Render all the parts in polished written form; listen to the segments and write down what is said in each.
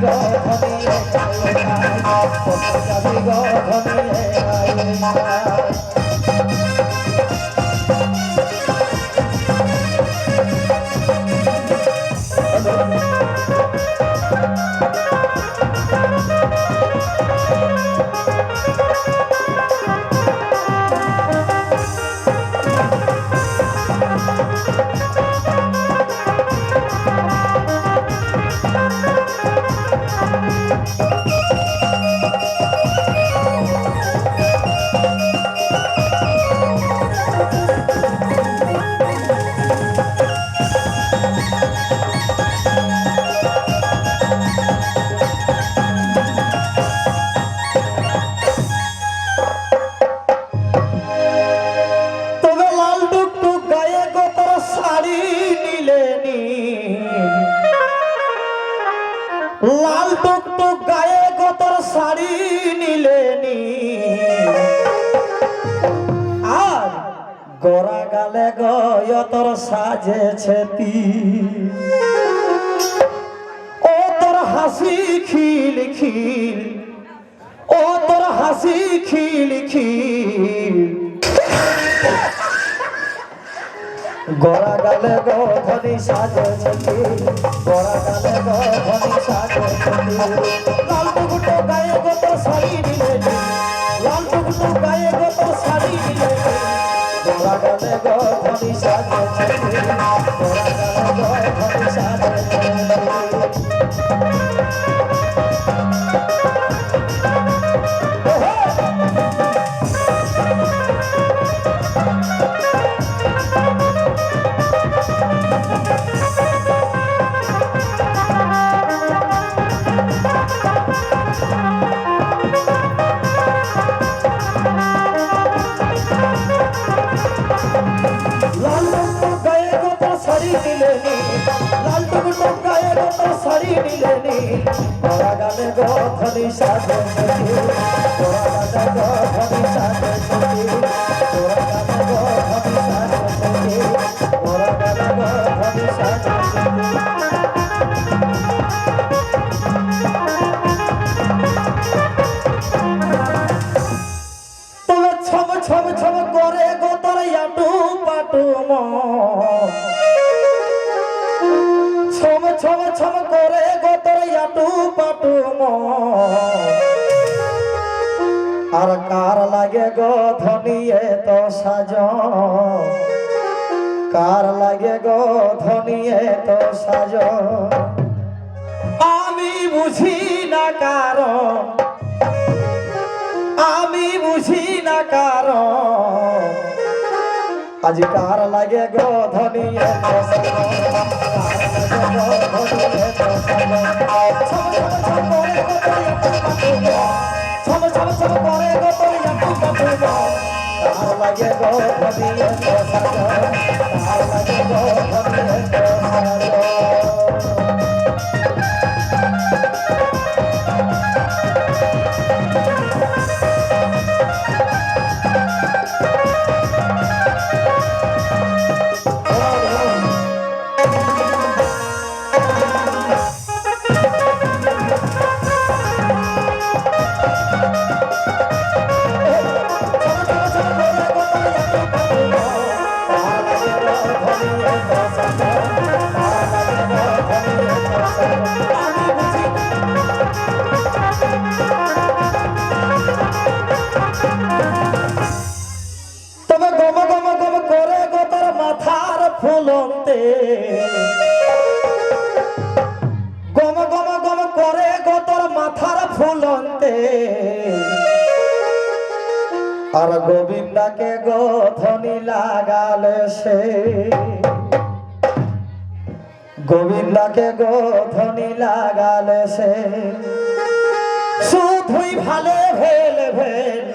গো ধনিয়ে কোথায় যাবি গো ধনিয়ে লাল টুকটুক গায়ে গো তোর শাড়ি নিলে নি আর গোরা গালে গো তোর সাজেছে তি ও তোর হাসি খিল খিল ও তোর হাসি খিল খিল গোরা গালে গো ধনি সাজেছে তি গোরা গালে গো ধনি সাজেছে তি লাল টুকটুক গায়ে গো তোর শাড়ি নিলে নি লাল টুকটুক গায়ে গো তোর শাড়ি নিলে নি গোরা গালে গো ধনি সাজেছে তি গোরা গালে গো ধনি সাজেছে গোরা গালে গো ধনি সাজেছে তি গোরা গালে গো ধনি সাজেছে তি গোরা গালে গো ধনি সাজেছে তি গোরা গালে গো ধনি সাজেছে তবে ছম ছম ছম করে গো তোর ইয়াটু পাটু ছম ছম ছম করে গো তোর ইয়াটু পাটু আর কার লাগে গো ধনিয়ে তো সাজ কার লাগে গো ধনিয়ে তো সাজ আমি বুঝি না কারণ আমি বুঝি না কারণ আজ কার লাগে গো ধনিয়ে তো সাজ ছম ছম ছম করে গো তোর ইয়াটু পাটু কার লাগে গো ধনিয়ে তো সাজ কার লাগে গো ধনিয়ে তো সাজ তবে গম গম গম করে গো তোর মাথার ফুলন্তে গম গম গম করে গো তোর মাথার ফুলন্তে আর গোবিন্দাকে গো ধনি লাগালে সে গোবিন্দাকে গো ধনি লাগালে সে শুধুই ভালে ভেল ভেল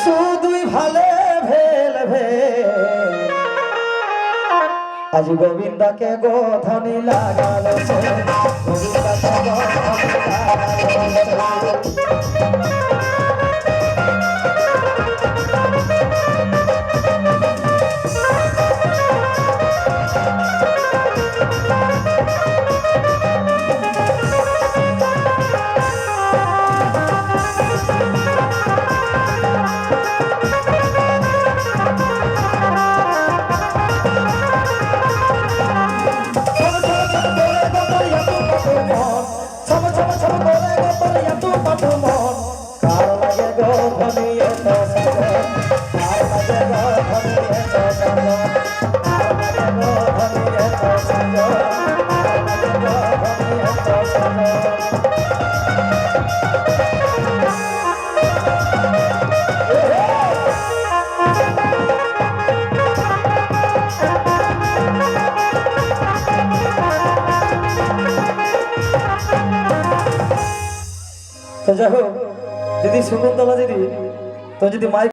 শুধুই ভালে ভেল ভেল আজ গোবিন্দাকে গো ধনি লাগালে সে গোবিন্দাকে গো ধনি লাগালে তো যাই হোক দিদি শকুন্তলা দিদি তো যদি মাইক